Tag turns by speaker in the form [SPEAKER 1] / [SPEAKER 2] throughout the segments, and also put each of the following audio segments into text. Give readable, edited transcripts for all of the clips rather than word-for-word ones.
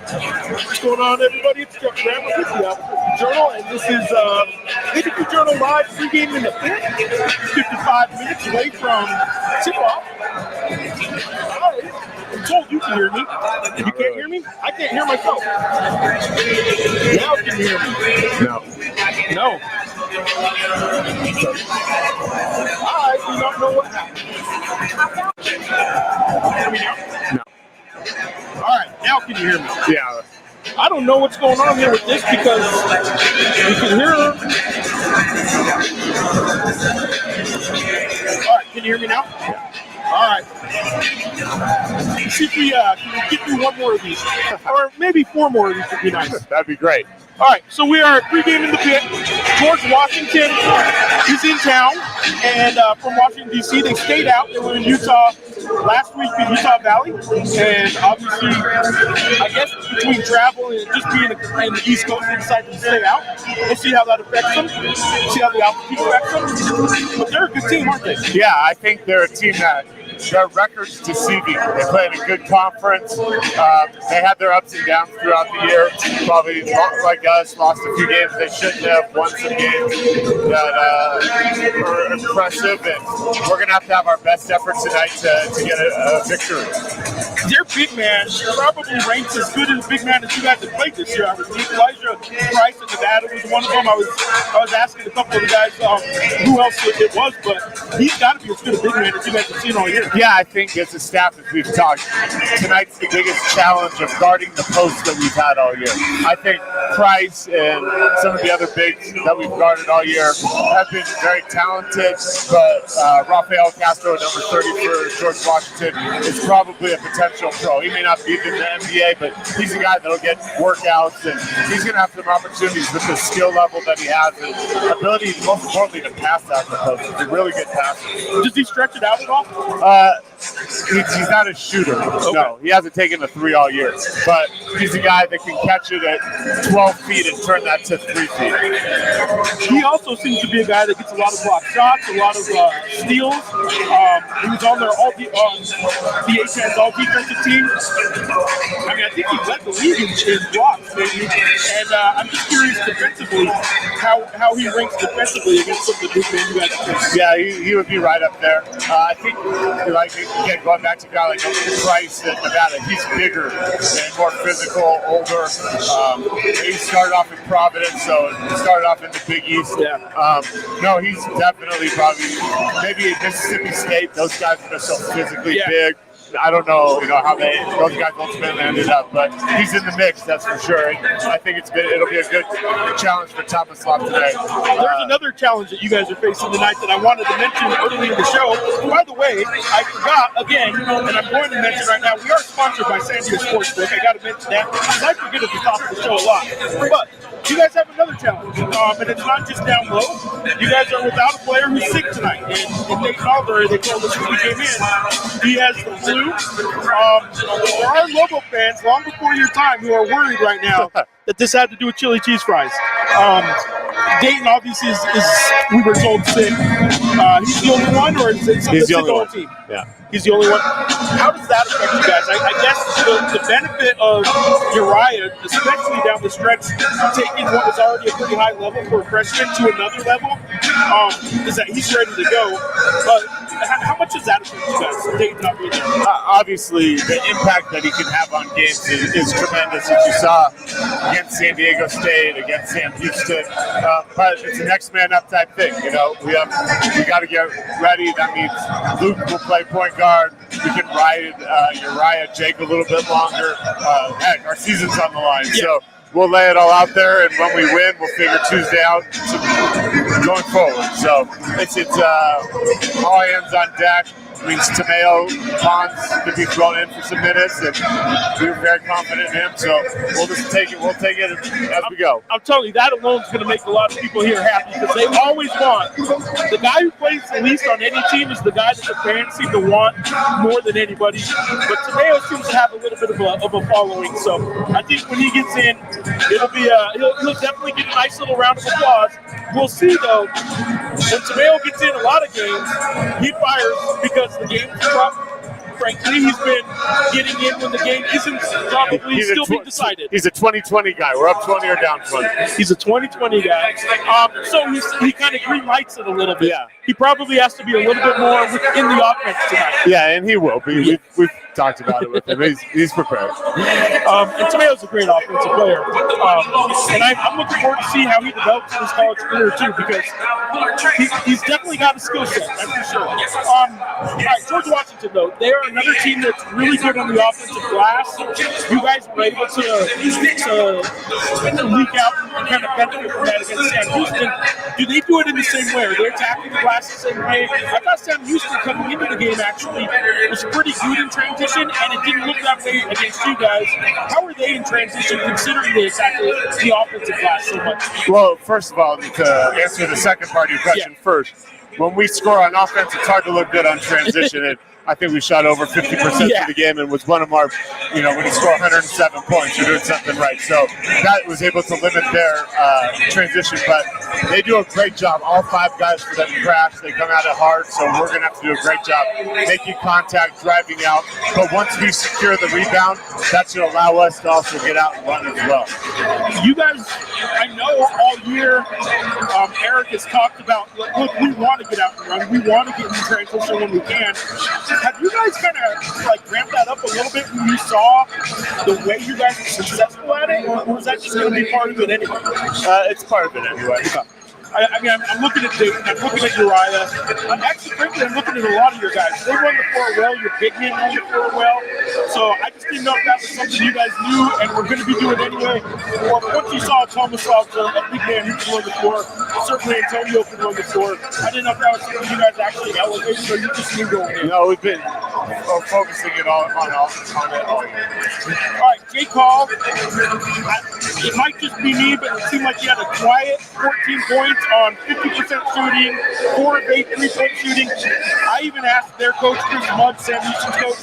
[SPEAKER 1] What's going on, everybody? It's Jeff Graham with the ABQJournal, and this is ABQJournal Live pregame in the pit. 55 minutes away from tip-off. I'm told you can hear me. If you can't hear me, I can't hear myself. Now you can hear me. No. I do not know what happened. Hear me now?
[SPEAKER 2] No.
[SPEAKER 1] All right, now can you hear me?
[SPEAKER 2] Yeah.
[SPEAKER 1] I don't know what's going on here with this because you can hear. All right, can you hear me now? All right. Let's see if we can get through one more of these, or maybe 4 more of these would be nice.
[SPEAKER 2] That'd be great.
[SPEAKER 1] All right, so we are pregame in the pit. George Washington is in town, and from Washington, D.C. They stayed out. They were in Utah last week in Utah Valley, and obviously, I guess between travel and just being in the East Coast, they decided to stay out. We'll see how that affects them, see how the altitude affects them. But they're a good team, aren't they?
[SPEAKER 2] Yeah, I think they're a team that their record's deceiving. They play in a good conference. They had their ups and downs throughout the year. Probably, like us, lost a few games they shouldn't have, won some games that were impressive, and we're going to have our best effort tonight to get a victory.
[SPEAKER 1] Their big man probably ranks as good as big man as you guys have played this year. Elijah Price in Nevada was one of them. I was asking a couple of the guys who else it was, but he's got to be as good a big man as you guys have seen all year.
[SPEAKER 2] Yeah, I think as a staff, as we've talked, tonight's the biggest challenge of guarding the post that we've had all year. I think Price and some of the other bigs that we've guarded all year have been very talented, but Rafael Castro, number 30 for George Washington, is probably a potential pro. He may not be in the NBA, but he's a guy that'll get workouts, and he's going to have some opportunities with the skill level that he has and ability, most importantly, to pass out the post. He's a really good passer.
[SPEAKER 1] Does he stretch it out at all?
[SPEAKER 2] He's not a shooter. Okay. No, he hasn't taken a 3 all year, but he's a guy that can catch it at 12 feet and turn that to 3 feet.
[SPEAKER 1] He also seems to be a guy that gets a lot of block shots, a lot of steals. He was on their the A-10's all-defensive team. I mean, I think he led the league in blocks, maybe. And I'm just curious defensively how he ranks defensively against some of the big men you guys have faced.
[SPEAKER 2] Yeah, he would be right up there. I think, like, again, going back to a guy like Price at Nevada, he's bigger and more physical, older. He started off in Providence, so he started off in the Big East.
[SPEAKER 1] Yeah.
[SPEAKER 2] No, he's definitely probably, maybe at Mississippi State, those guys are so physically big. I don't know, how those guys ultimately ended up, but he's in the mix, that's for sure. And I think it'll be a good challenge for Thomas Lop today.
[SPEAKER 1] There's another challenge that you guys are facing tonight that I wanted to mention early in the show. By the way, I forgot again, and I'm going to mention right now, we are sponsored by San Diego Sportsbook. I got to mention that. I forget at the top of the show a lot. But you guys have another challenge, and it's not just down low. You guys are without a player who's sick tonight. And Nate Alder, they told us when we came in, he has the flu. There are Lobo fans, long before your time, who are worried right now that this had to do with chili cheese fries. Dayton obviously is we were told, sick. He's the only one, or is it the whole team?
[SPEAKER 2] Yeah.
[SPEAKER 1] He's the only one. How does that affect you guys? I guess the benefit of Uriah, especially down the stretch, taking what was already a pretty high level for a freshman to another level, is that he's ready to go. But how much does that affect you guys? Dayton not being there?
[SPEAKER 2] Obviously, the impact that he can have on games is tremendous, as you saw against San Diego State, against Sam Houston. But it's a next man up type thing. We got to get ready. That means Luke will play point guard. We can ride Uriah Jake a little bit longer. Heck, our season's on the line.
[SPEAKER 1] Yeah.
[SPEAKER 2] So we'll lay it all out there, and when we win, we'll figure Tuesday out going forward. So it's all hands on deck. Means Tomeo Pons could be thrown in for some minutes, and we were very confident in him. So we'll just take it. We'll take it as we go.
[SPEAKER 1] I'm telling you, that alone is going to make a lot of people here happy because they always want the guy who plays the least on any team is the guy that the fans seem to want more than anybody. But Tomeo seems to have a little bit of a following. So I think when he gets in, it'll be he'll definitely get a nice little round of applause. We'll see though. When Tomeo gets in a lot of games, he fires because the game is tough. frankly. He's been getting in when the game isn't probably still being decided.
[SPEAKER 2] He's a 20-20 guy. We're up 20 or down 20.
[SPEAKER 1] He's a 20-20 guy. So he kind of green lights it a little bit.
[SPEAKER 2] Yeah.
[SPEAKER 1] He probably has to be a little bit more in the offense tonight.
[SPEAKER 2] Yeah, and he will be. We've talked about it with him. He's prepared.
[SPEAKER 1] And Tomeo's a great offensive player. And I'm looking forward to see how he develops in his college career, too, because he's definitely got a skill set, that's for sure. All right, George Washington, though, they are another team that's really good on the offensive glass. You guys were able to leak out and kind of benefit from that against Sam Houston. Do they do it in the same way? Are they attacking the glass the same way? I thought Sam Houston coming into the game actually was pretty good in transition, and it didn't look that way against you guys. How are they in transition, considering they attack the offensive glass so much?
[SPEAKER 2] Well, first of all, to answer the second part of your question first, when we score on offense, it's hard to look good on transition. And I think we shot over 50% of the game and was one of our, when you score 107 points, you're doing something right. So that was able to limit their transition, but they do a great job. All 5 guys for them crash, they come at it hard, so we're going to have to do a great job making contact, driving out. But once we secure the rebound, that should allow us to also get out and run as well.
[SPEAKER 1] You guys, I know all year, Eric has talked about, look, we want to get out and run. We want to get in transition when we can. Have you guys kind of ramped that up a little bit when you saw the way you guys were successful at it, or was that just going to be part of it anyway?
[SPEAKER 2] It's part of it anyway.
[SPEAKER 1] I'm looking at Dayton, I'm looking at Uriah. Frankly, I'm looking at a lot of your guys. They run the floor well, your big men run the floor well. So I just didn't know if that was something you guys knew and were going to be doing anyway. Or once you saw Tomasov, a big man who can run the floor, certainly Antonio can run the floor. I didn't know if that was something you guys actually elevated, or you just knew going in.
[SPEAKER 2] No, we've been focusing it on it all year.
[SPEAKER 1] All right, Jake Hall, it might just be me, but it seemed like he had a quiet 14 points on 50% shooting, 4 of 8 3-point shooting. I even asked their coach, Chris Mudd, Sam Houston's coach,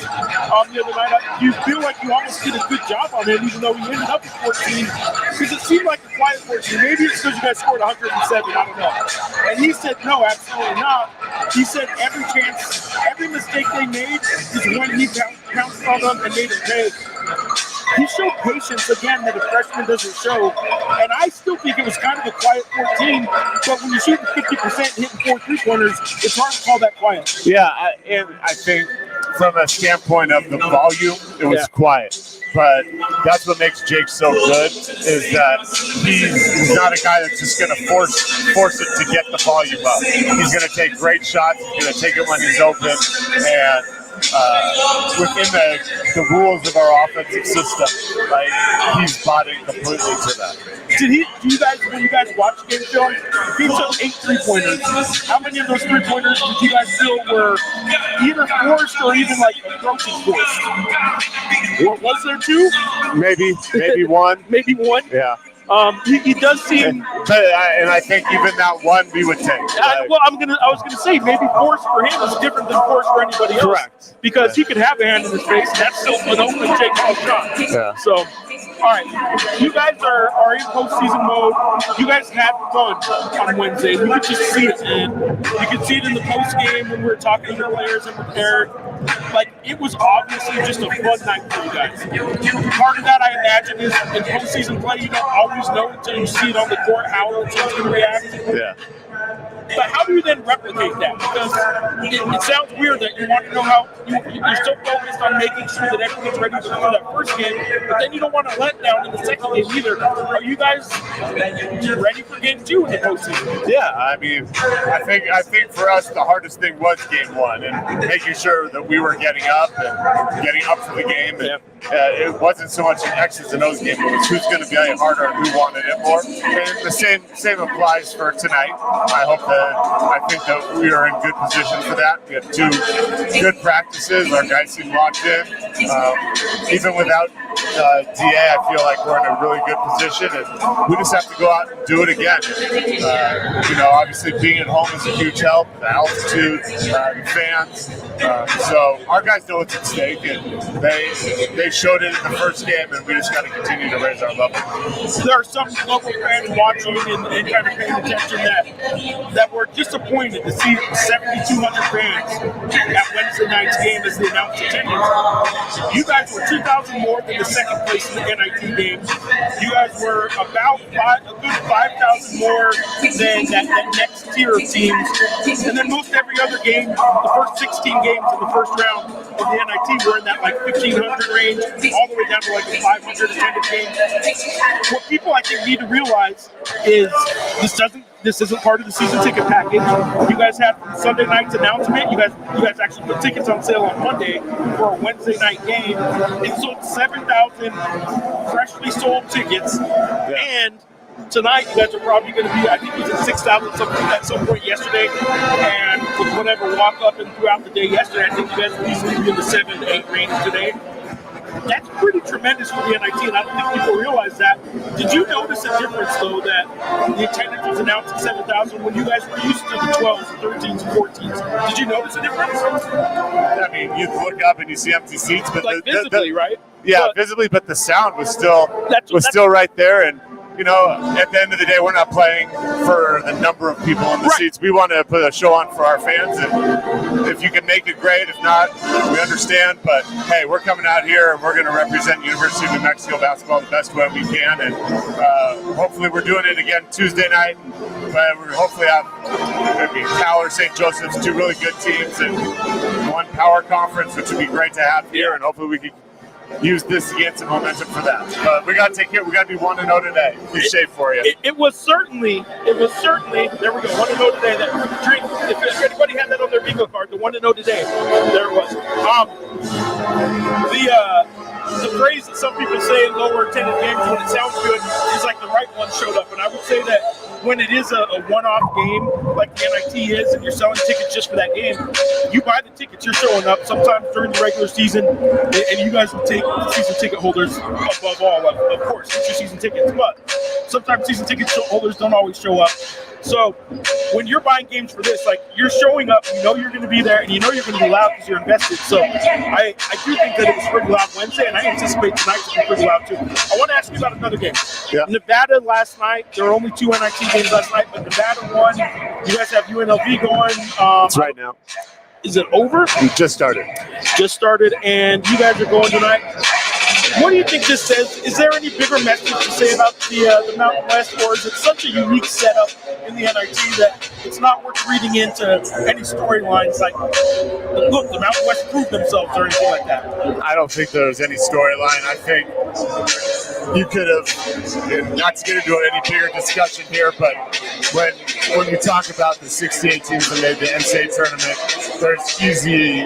[SPEAKER 1] the other night, do you feel like you almost did a good job on him, even though he ended up with 14? Because it seemed like a quiet 14. Maybe it's because you guys scored 107, I don't know. And he said, no, absolutely not. He said every mistake they made is when he pounced on them and made it pay. He showed patience again that a freshman doesn't show, and I still think it was kind of a quiet 14. But when you shoot 50%, hitting 4 3-pointers, it's hard to call that quiet.
[SPEAKER 2] Yeah, and I think from a standpoint of the volume, it was quiet. But that's what makes Jake so good, is that he's not a guy that's just going to force it to get the volume up. He's going to take great shots. He's going to take it when he's open, and within the rules of our offensive system, he's bought in completely to that.
[SPEAKER 1] When you guys watch game film, he took 8 3-pointers. How many of those 3-pointers did you guys feel were either forced or even approaching forced? Was there 2?
[SPEAKER 2] Maybe 1.
[SPEAKER 1] Maybe 1?
[SPEAKER 2] Yeah.
[SPEAKER 1] He does seem,
[SPEAKER 2] and I think even that 1 we would take.
[SPEAKER 1] I was gonna say maybe force for him is different than force for anybody else. Correct. Because he could have a hand in his face, and that's still an open Jake Paul shot. Yeah. So, all right, you guys are in postseason mode. You guys had fun on Wednesday. You could just see it, man. You could see it in the post game when we were talking to the players and with Eric. It was obviously just a fun night for you guys. Part of that, I imagine, is in postseason play, you don't always know until you see it on the court how the team's going to react. Yeah. But how do you then replicate that? Because it sounds weird that you want to know how you're so focused on making sure that everyone's ready to do that first game, but then you don't want to let down in the second game either. Are you guys ready for game 2 in the postseason?
[SPEAKER 2] Yeah, I mean, I think for us the hardest thing was game 1 and making sure that we were getting up for the game. And, it wasn't so much an X's and O's game; it was who's going to be harder and who wanted it more. And the same applies for tonight. I think that we are in good position for that. We had 2 good practices. Our guys seem locked in. Even without DA, I feel like we're in a really good position, and we just have to go out and do it again. Obviously being at home is a huge help. The altitude, the fans. So our guys know what's at stake, and they showed it in the first game, and we just got to continue to raise our level.
[SPEAKER 1] There are some local fans watching and kind of paying attention that were disappointed to see 7,200 fans at Wednesday night's game as they announced attendance. You guys were 2,000 more than the second place in the NIT game. You guys were about a good 5,000 more than that next tier of teams. And then most every other game, the first 16 games in the first round of the NIT were in that like 1,500 range, all the way down to like a 500 attended game. What people I think need to realize is this isn't part of the season ticket package. You guys had Sunday night's announcement. You guys actually put tickets on sale on Monday for a Wednesday night game. It sold 7,000 freshly sold tickets, and tonight you guys are probably going to be, I think it was at 6,000 at some point yesterday, and with whatever walk up and throughout the day yesterday, I think you guys will easily be in the 7 to 8 range today. That's pretty tremendous for the NIT, and I don't think people realize that. Did you notice a difference, though, that the attendance was announced at 7,000 when you guys were used to the 12s, 13s, 14s? Did you notice a difference?
[SPEAKER 2] I mean, you look up and you see empty seats, but
[SPEAKER 1] like visibly, right?
[SPEAKER 2] Yeah, visibly, but the sound was still right there, and at the end of the day, we're not playing for the number of people in the seats. We want to put a show on for our fans, and if you can make it great, if not, we understand. But hey, we're coming out here and we're going to represent University of New Mexico basketball the best way we can, and hopefully we're doing it again Tuesday night. But we hopefully have Cal or St. Joseph's, two really good teams, and one power conference, which would be great to have here, and hopefully we can use this to get some momentum for that. But we got to take care. We got to be 1-0 today. Be safe for you.
[SPEAKER 1] It was certainly. There we go. 1-0 today. If anybody had that on their bingo card, the 1-0 today. There it was. The phrase that some people say in lower attended games when it sounds good is like the right one showed up. And I would say that when it is a one-off game like the NIT is, and you're selling tickets just for that game, you buy the tickets, you're showing up sometimes during the regular season, and you guys will take season ticket holders above all, of course, it's your season tickets, but sometimes season ticket holders don't always show up. So when you're buying games for this, like, you're showing up, you know you're going to be there, and you know you're going to be loud because you're invested. So I do think that it was pretty loud Wednesday, and I anticipate tonight to be pretty loud too. I want to ask you about another game. Yeah. Nevada last night, there were only 2 NIT games last night, but Nevada won. You guys have UNLV going.
[SPEAKER 2] It's right now.
[SPEAKER 1] Is it over?
[SPEAKER 2] It just started.
[SPEAKER 1] And you guys are going tonight. What do you think this says? Is there any bigger message to say about the Mountain West, or is it such a unique setup in the NIT that it's not worth reading into any storylines like, look, the Mountain West proved themselves or anything like that?
[SPEAKER 2] I don't think there's any storyline. I think you could have, not to get into any bigger discussion here, but when you talk about the 68 teams that made the NCAA tournament, there's easily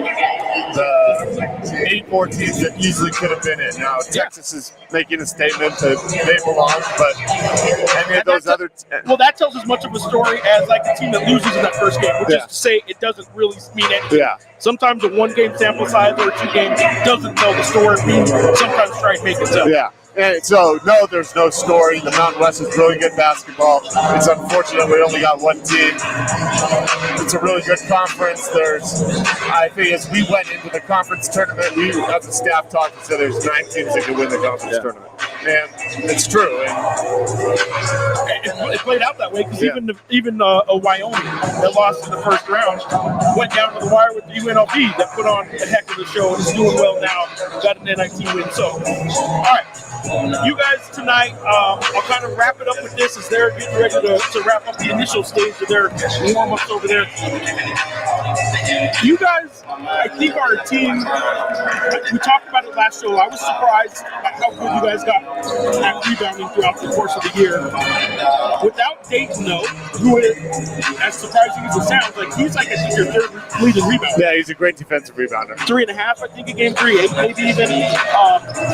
[SPEAKER 2] the 84 teams that easily could have been in. Now, Texas is making a statement that they belong, but any of those other...
[SPEAKER 1] Well, that tells as much of a story as like the team that loses in that first game, which is to say it doesn't really mean anything.
[SPEAKER 2] Yeah.
[SPEAKER 1] Sometimes a 1-game sample size or 2 games doesn't tell the story. Sometimes try and make it tell.
[SPEAKER 2] Yeah. And so, no, there's no story. The Mountain West is really good basketball. It's unfortunate we only got one team. It's a really good conference. I think as we went into the conference tournament, we, as a staff talk, said there's 9 teams that can win the conference tournament. And it's true.
[SPEAKER 1] It played out that way because even Wyoming that lost in the first round went down to the wire with the UNLV that put on a heck of a show and is doing well now. Got an NIT win. So, all right. You guys tonight, I'll kind of wrap it up with this as they're getting ready to wrap up the initial stage of their warm-ups over there. You guys, I think, are a team, we talked about it last show, I was surprised at how good you guys got at rebounding throughout the course of the year. Without Dayton, though, who is, as surprising as it sounds, like he's like, I think, your third leading rebounder.
[SPEAKER 2] Yeah, he's a great defensive rebounder.
[SPEAKER 1] 3.5, I think, a game, 3.8, maybe even.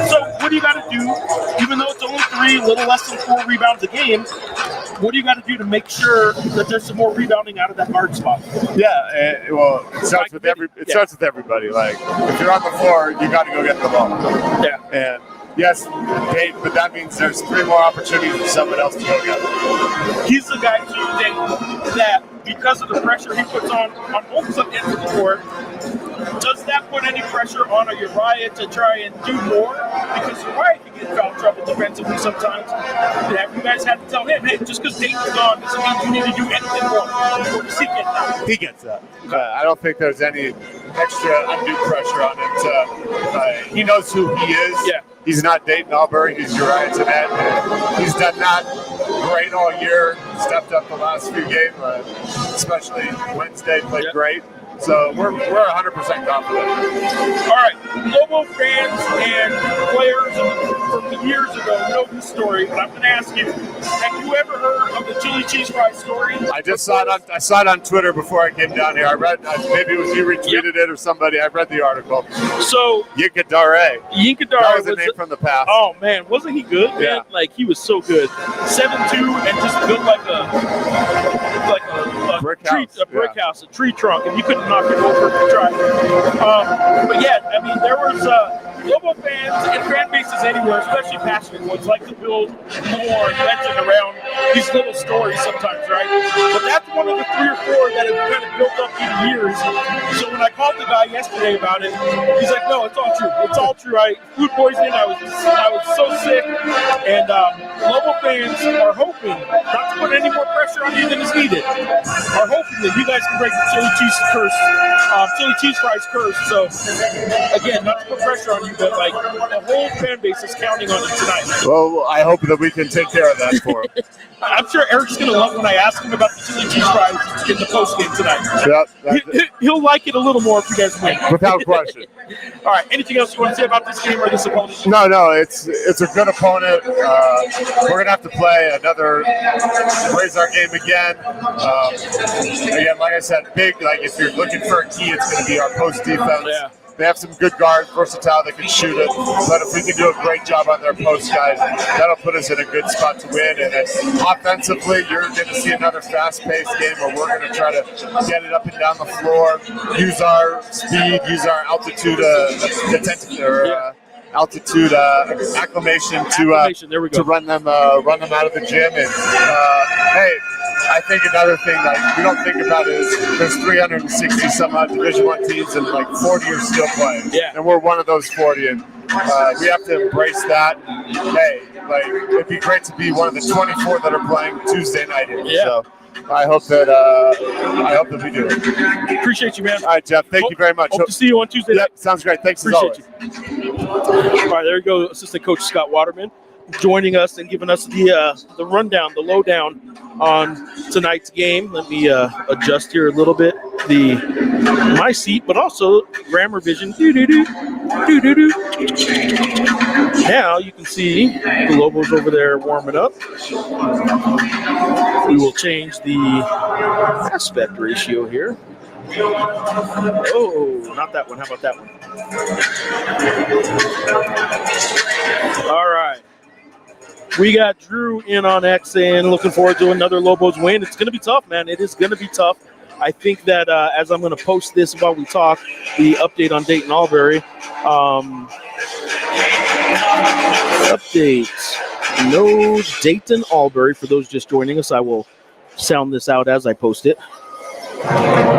[SPEAKER 1] So what do you got to do, even though it's only 3, a little less than 4 rebounds a game, what do you got to do to make sure that there's some more rebounding out of that guard spot?
[SPEAKER 2] Yeah, well, it starts with everybody. Like, if you're on the floor, you got to go get the ball.
[SPEAKER 1] Yeah.
[SPEAKER 2] And yes, Dayton, but that means there's 3 more opportunities for someone else to go get it.
[SPEAKER 1] He's the guy too that because of the pressure he puts on almost on the end of the court, does that put any pressure on Uriah to try and do more? Because Uriah can get in foul trouble defensively sometimes. Have you guys had to tell him, hey, just because Dayton's gone doesn't mean you need to do anything more? Or does he get that?
[SPEAKER 2] He gets that. I don't think there's any extra undue pressure on him. He knows who he is.
[SPEAKER 1] Yeah.
[SPEAKER 2] He's not Dayton Albury. He's Uriah Tenet. He's done that great all year. Stepped up the last few games, especially Wednesday, played great. So we're 100% confident.
[SPEAKER 1] All right, Lobo fans and players from years ago know this story, but I'm going to ask you: have you ever heard of the chili cheese fry story?
[SPEAKER 2] I just saw it on Twitter before I came down here. I read, maybe it was you retweeted it or somebody. I read the article.
[SPEAKER 1] So
[SPEAKER 2] Yinka Dare.
[SPEAKER 1] That
[SPEAKER 2] was a name from the past.
[SPEAKER 1] Oh man, wasn't he good? Man?
[SPEAKER 2] Yeah.
[SPEAKER 1] Like he was so good. 7'2" and just built like a brick house, a tree trunk, and you couldn't knock him over if you tried. But yeah, I mean, there was Lobo fans and fan bases anywhere, especially passionate ones, like to build more legend around these little stories sometimes, right? But that's one of the 3 or 4 that have kind of built up through the years. So when I called the guy yesterday about it, he's like, "No, it's all true. It's all true. Food poisoning. I was so sick." And Lobo fans are hoping, not to put any more pressure on you than is needed, are hoping that you guys can break the chili cheese fries curse. So again, not to put pressure on you, but like the whole fan base is counting on you tonight.
[SPEAKER 2] Well, I hope that we can take care of that for him.
[SPEAKER 1] I'm sure Eric's going to love when I ask him about the chili cheese fries in the post game tonight.
[SPEAKER 2] Yep,
[SPEAKER 1] he'll like it a little more if you guys win.
[SPEAKER 2] without question.
[SPEAKER 1] All right. Anything else you want to say about this game or this opponent?
[SPEAKER 2] No, it's a good opponent. We're gonna have to play another, raise our game again. Again, like I said, big. Like if you're looking for a key, it's gonna be our post defense.
[SPEAKER 1] Yeah.
[SPEAKER 2] They have some good guards, versatile, that can shoot it. But if we can do a great job on their post guys, that'll put us in a good spot to win. And then offensively, you're going to see another fast-paced game where we're going to try to get it up and down the floor, use our speed, use our altitude acclimation to run them out of the gym. And hey, I think another thing that we don't think about is there's 360 some odd Division I teams and like 40 are still playing.
[SPEAKER 1] Yeah.
[SPEAKER 2] And we're one of those 40. And we have to embrace that. Hey, like it'd be great to be one of the 24 that are playing Tuesday night here.
[SPEAKER 1] Yeah.
[SPEAKER 2] So I hope that we do.
[SPEAKER 1] Appreciate you, man.
[SPEAKER 2] All right, Jeff. Thank you very much.
[SPEAKER 1] Hope to see you on Tuesday night.
[SPEAKER 2] Yep, sounds great. Thanks.
[SPEAKER 1] Appreciate you. All right, there you go, Assistant Coach Scott Waterman, joining us and giving us the rundown, the lowdown on tonight's game. Let me adjust here a little bit my seat, but also Grammar Vision. Now you can see the Lobos over there warming up. We will change the aspect ratio here. Oh, not that one. How about that one? All right. We got Drew in on X and looking forward to another Lobos win. It's going to be tough, man. It is going to be tough. I think that as I'm going to post this while we talk, the update on Dayton Albury. Update. No Dayton Albury. For those just joining us, I will sound this out as I post it.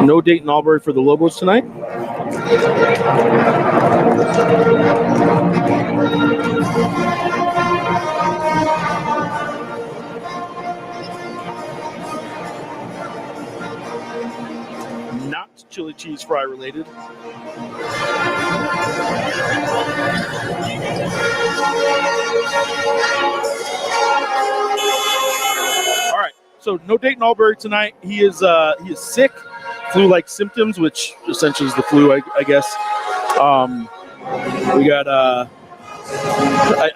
[SPEAKER 1] No Dayton Albury for the Lobos tonight. Not chili cheese fry related. All right. So no Dayton Albury tonight. He is sick, flu-like symptoms, which essentially is the flu, I guess. We got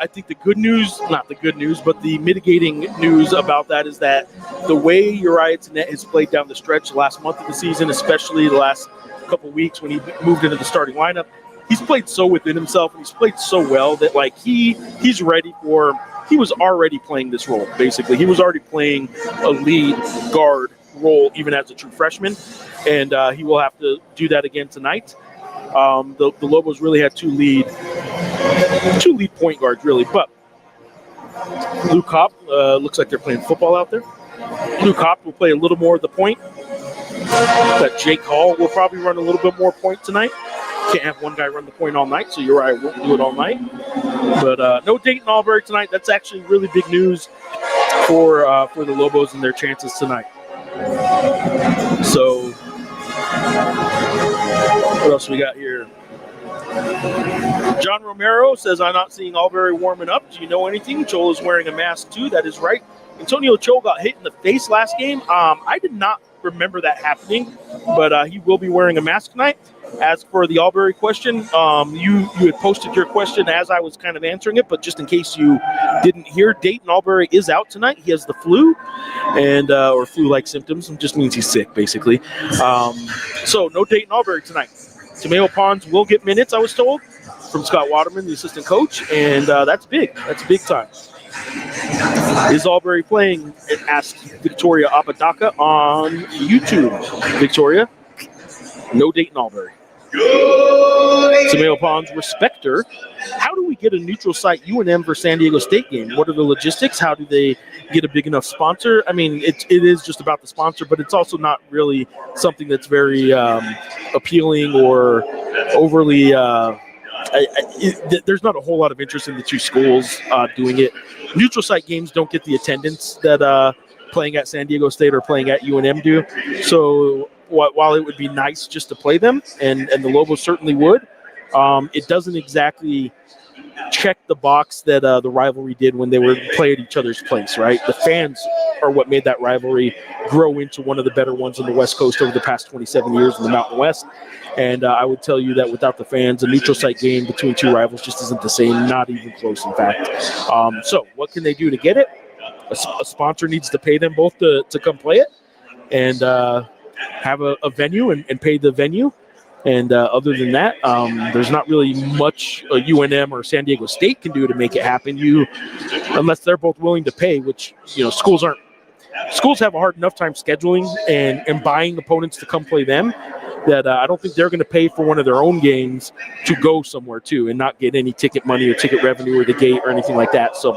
[SPEAKER 1] I think the good news, not the good news, but the mitigating news about that is that the way Uriah Tenet has played down the stretch the last month of the season, especially the last couple of weeks when he moved into the starting lineup, he's played so within himself and he's played so well that like he's ready for. He was already playing this role, basically. He was already playing a lead guard role even as a true freshman, and he will have to do that again tonight. The Lobos really had two lead two lead point guards, really. But Luke Kopp, looks like they're playing football out there. Luke Kopp will play a little more of the point. But Jake Hall will probably run a little bit more point tonight. Can't have one guy run the point all night, so you're right, I won't do it all night. But no Dayton Albury tonight. That's actually really big news for the Lobos and their chances tonight. So what else we got here? John Romero says, I'm not seeing Albury warming up. Do you know anything? Joel is wearing a mask too. That is right. Antonio Cho got hit in the face last game. I did not remember that happening, but he will be wearing a mask tonight. As for the Albury question, you had posted your question as I was kind of answering it, but just in case you didn't hear, Dayton Albury is out tonight. He has the flu and or flu-like symptoms. It just means he's sick, basically. So no Dayton Albury tonight. Tomeo Pons will get minutes, I was told, from Scott Waterman, the assistant coach, and that's big. That's big time. Is Albury playing? It asks Victoria Apodaca on YouTube. Victoria, no Dayton Albury. Tomeo Pons, respecter. How do we get a neutral site UNM for San Diego State game? What are the logistics? How do they get a big enough sponsor? I mean, it is just about the sponsor, but it's also not really something that's very appealing or overly there's not a whole lot of interest in the two schools doing it. Neutral site games don't get the attendance that playing at San Diego State or playing at UNM do. So while it would be nice just to play them, and the Lobos certainly would, it doesn't exactly check the box that the rivalry did when they were play at each other's place, right? The fans are what made that rivalry grow into one of the better ones on the West Coast over the past 27 years in the Mountain West. And I would tell you that without the fans, a neutral site game between two rivals just isn't the same, not even close, in fact. So what can they do to get it? A sponsor needs to pay them both to come play it and have a venue and pay the venue. And other than that, there's not really much UNM or San Diego State can do to make it happen. Unless they're both willing to pay, which schools aren't. Schools have a hard enough time scheduling and buying opponents to come play them that I don't think they're going to pay for one of their own games to go somewhere too and not get any ticket money or ticket revenue or the gate or anything like that. So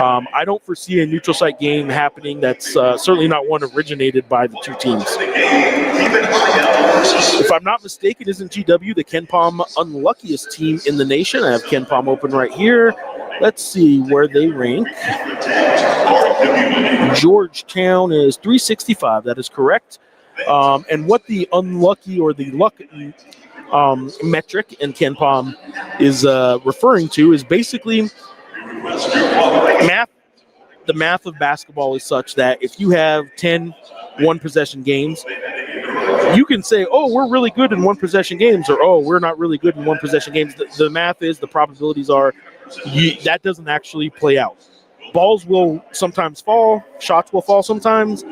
[SPEAKER 1] I don't foresee a neutral site game happening. That's certainly not one originated by the two teams. If I'm not mistaken, isn't GW the KenPom unluckiest team in the nation? I have KenPom open right here. Let's see where they rank. Georgetown is 365. That is correct. And what the unlucky or the luck metric in KenPom is referring to is basically math. The math of basketball is such that if you have 10 one-possession games, you can say, oh, we're really good in one-possession games, or, oh, we're not really good in one-possession games. The math is, the probabilities are, that doesn't actually play out. Balls will sometimes fall. Shots will fall sometimes.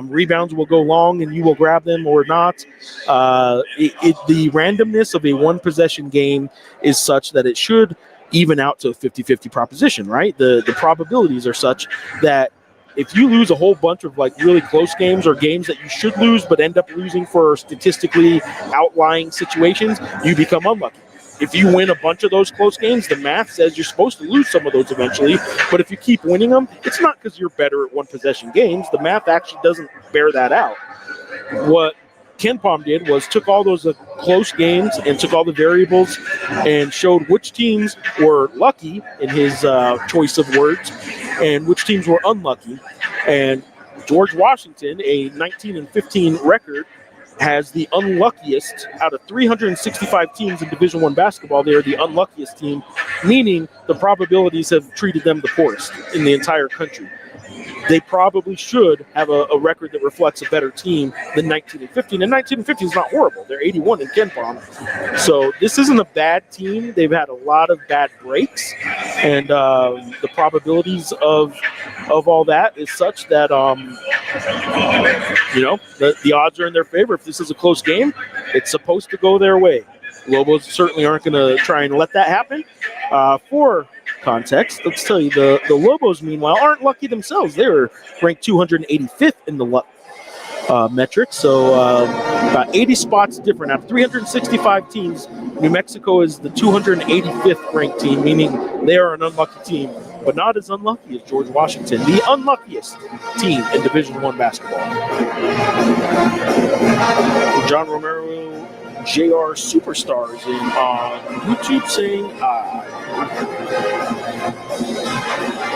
[SPEAKER 1] Rebounds will go long and you will grab them or not. The randomness of a one-possession game is such that it should even out to a 50-50 proposition, right? The probabilities are such that if you lose a whole bunch of like really close games or games that you should lose but end up losing for statistically outlying situations, you become unlucky. If you win a bunch of those close games, the math says you're supposed to lose some of those eventually. But if you keep winning them, it's not because you're better at one-possession games. The math actually doesn't bear that out. What KenPom did was took all those close games and took all the variables and showed which teams were lucky, in his choice of words, and which teams were unlucky. And George Washington, a 19-15 record, has the unluckiest out of 365 teams in Division I basketball. They are the unluckiest team, meaning the probabilities have treated them the poorest in the entire country. They probably should have a record that reflects a better team than 19-15. And 19-15 is not horrible. They're 81 in KenPom. So this isn't a bad team. They've had a lot of bad breaks. And the probabilities of all that is such that, the odds are in their favor. If this is a close game, it's supposed to go their way. Lobos certainly aren't going to try and let that happen. For context, let's tell you, the Lobos, meanwhile, aren't lucky themselves. They were ranked 285th in the metrics. So about 80 spots different. Out of 365 teams, New Mexico is the 285th ranked team, meaning they are an unlucky team, but not as unlucky as George Washington, the unluckiest team in Division I basketball. John Romero, JR Superstars on YouTube saying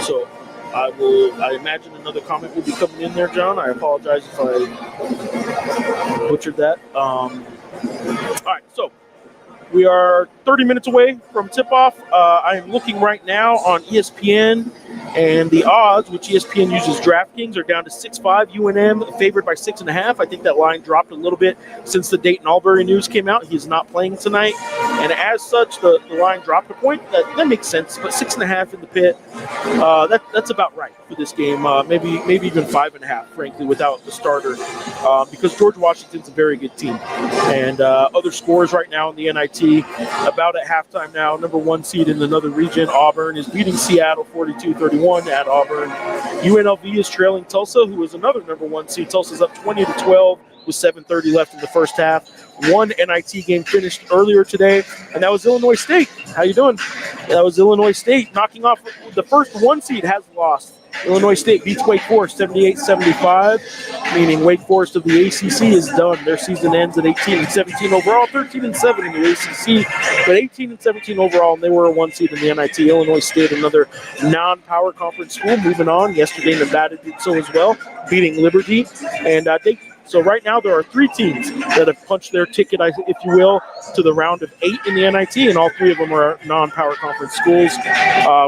[SPEAKER 1] so I imagine another comment will be coming in there, John. I apologize if I butchered that. All right, so we are 30 minutes away from tip-off. I am looking right now on ESPN, and the odds, which ESPN uses DraftKings, are down to 6-5. UNM favored by 6.5. I think that line dropped a little bit since the Dayton Albury news came out. He's not playing tonight, and as such, the line dropped a point. That makes sense, but 6.5 in the pit, that's about right for this game. Maybe even 5.5, frankly, without the starter, because George Washington's a very good team. And other scores right now in the NIT, about at halftime now, number 1 seed in another region, Auburn, is beating Seattle 42-31 at Auburn. UNLV is trailing Tulsa, who is another number 1 seed. Tulsa's up 20-12 with 7:30 left in the first half. One NIT game finished earlier today, and that was Illinois State. How you doing? That was Illinois State knocking off the first 1 seed has lost. Illinois State beats Wake Forest 78-75, meaning Wake Forest of the ACC is done. Their season ends at 18-17 overall, 13-7 in the ACC, but 18-17 overall, and they were a 1 seed in the NIT. Illinois State, another non-power conference school, moving on. Yesterday, Nevada did so as well, beating Liberty, and so right now there are 3 teams that have punched their ticket, if you will, to the round of 8 in the NIT, and all 3 of them are non-power conference schools.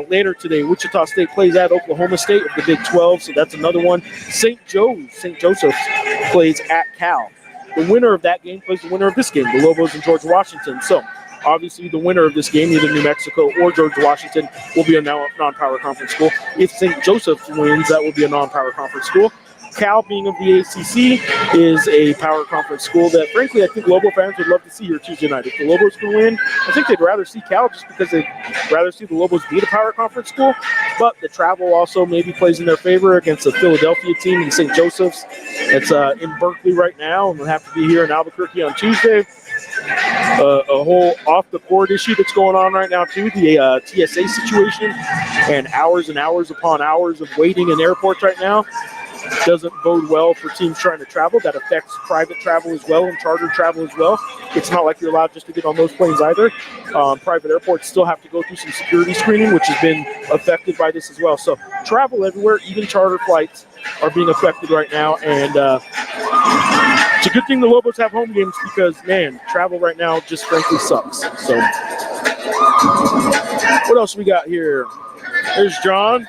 [SPEAKER 1] Later today, Wichita State plays at Oklahoma State of the Big 12, so that's another one. St. Joseph's plays at Cal. The winner of that game plays the winner of this game, the Lobos and George Washington. So obviously the winner of this game, either New Mexico or George Washington, will be a non-power conference school. If St. Joseph's wins, that will be a non-power conference school. Cal, being of the ACC, is a power conference school that, frankly, I think Lobo fans would love to see here Tuesday night. If the Lobos can win, I think they'd rather see Cal just because they'd rather see the Lobos beat a power conference school. But the travel also maybe plays in their favor against a Philadelphia team in St. Joseph's. It's in Berkeley right now, and we'll have to be here in Albuquerque on Tuesday. A whole off-the-court issue that's going on right now, too, the TSA situation, and hours upon hours of waiting in airports right now. Doesn't bode well for teams trying to travel. That affects private travel as well and charter travel as well. It's not like you're allowed just to get on those planes either. Private airports still have to go through some security screening, which has been affected by this as well. So travel everywhere, even charter flights, are being affected right now. And it's a good thing the Lobos have home games because, man, travel right now just frankly sucks. So what else we got here? There's John.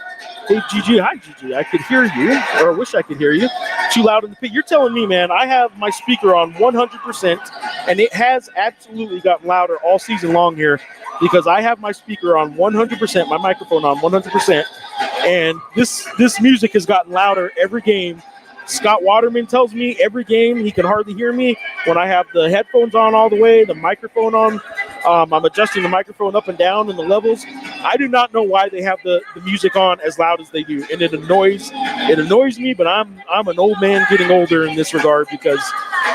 [SPEAKER 1] Hey, Gigi. Hi, Gigi. I could hear you, or I wish I could hear you. Too loud in the pit. You're telling me, man, I have my speaker on 100%, and it has absolutely gotten louder all season long here because I have my speaker on 100%, my microphone on 100%, and this music has gotten louder every game. Scott Waterman tells me every game he can hardly hear me when I have the headphones on all the way, the microphone on. I'm adjusting the microphone up and down in the levels. I do not know why they have the music on as loud as they do, and it annoys me. But I'm an old man getting older in this regard because,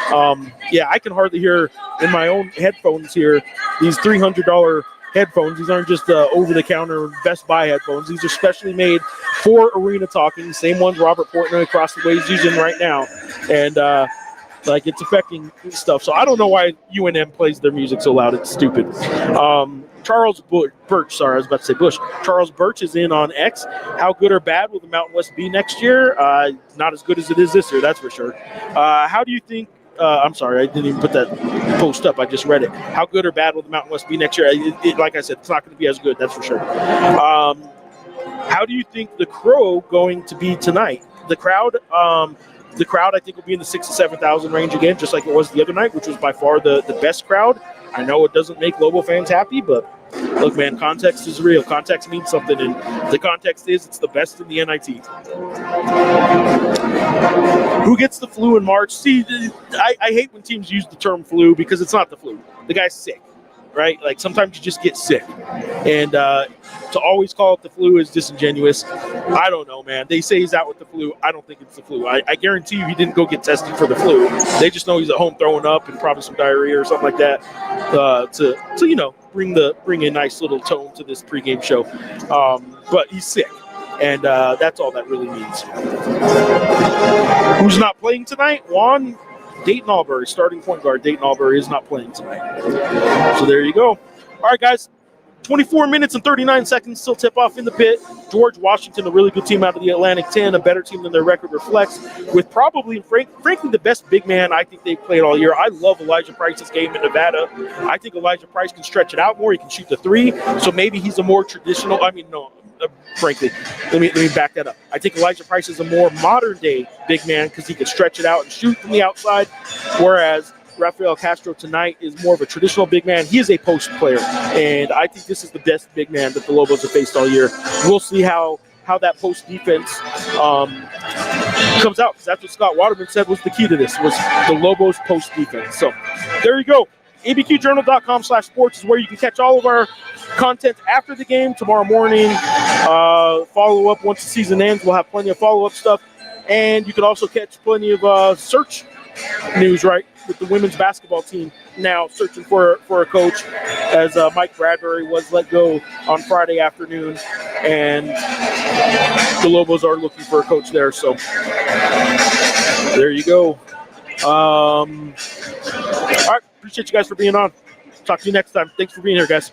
[SPEAKER 1] I can hardly hear in my own headphones here. These $300 headphones. These aren't just over-the-counter Best Buy headphones. These are specially made for arena talking. Same ones Robert Portnoy across the way is using right now, and it's affecting stuff. So I don't know why UNM plays their music so loud. It's stupid. Charles Birch, sorry, I was about to say Bush. Charles Birch is in on X. How good or bad will the Mountain West be next year? Not as good as it is this year, that's for sure. How do you think I'm sorry, I didn't even put that post up. I just read it. How good or bad will the Mountain West be next year? Like I said, it's not going to be as good, that's for sure. How do you think the Crow going to be tonight? The crowd, I think, will be in the 6,000 to 7,000 range again, just like it was the other night, which was by far the best crowd. I know it doesn't make Lobo fans happy, but look, man, context is real. Context means something, and the context is it's the best in the NIT. Who gets the flu in March? See, I hate when teams use the term flu because it's not the flu. The guy's sick, right? Like sometimes you just get sick. And to always call it the flu is disingenuous. I don't know, man. They say he's out with the flu. I don't think it's the flu. I guarantee you he didn't go get tested for the flu. They just know he's at home throwing up and probably some diarrhea or something like that to bring a nice little tone to this pregame show. But he's sick. And that's all that really means. Who's not playing tonight? Juan Dayton Albury, starting point guard. Dayton Albury is not playing tonight. So there you go. All right, guys. 24 minutes and 39 seconds still tip off in the pit. George Washington, a really good team out of the Atlantic 10, a better team than their record reflects, with probably, frankly, the best big man I think they've played all year. I love Elijah Price's game in Nevada. I think Elijah Price can stretch it out more. He can shoot the three, so maybe he's a more traditional, frankly, let me back that up. I think Elijah Price is a more modern-day big man because he can stretch it out and shoot from the outside, whereas Rafael Castro tonight is more of a traditional big man. He is a post player, and I think this is the best big man that the Lobos have faced all year. We'll see how that post defense comes out, because that's what Scott Waterman said was the key to this, was the Lobos post defense. So there you go. ABQJournal.com/sports is where you can catch all of our content after the game tomorrow morning. Follow up once the season ends. We'll have plenty of follow-up stuff, and you can also catch plenty of search news, right, with the women's basketball team now searching for a coach, as Mike Bradbury was let go on Friday afternoon, and the Lobos are looking for a coach there. So there you go. All right, appreciate you guys for being on. Talk to you next time. Thanks for being here, guys.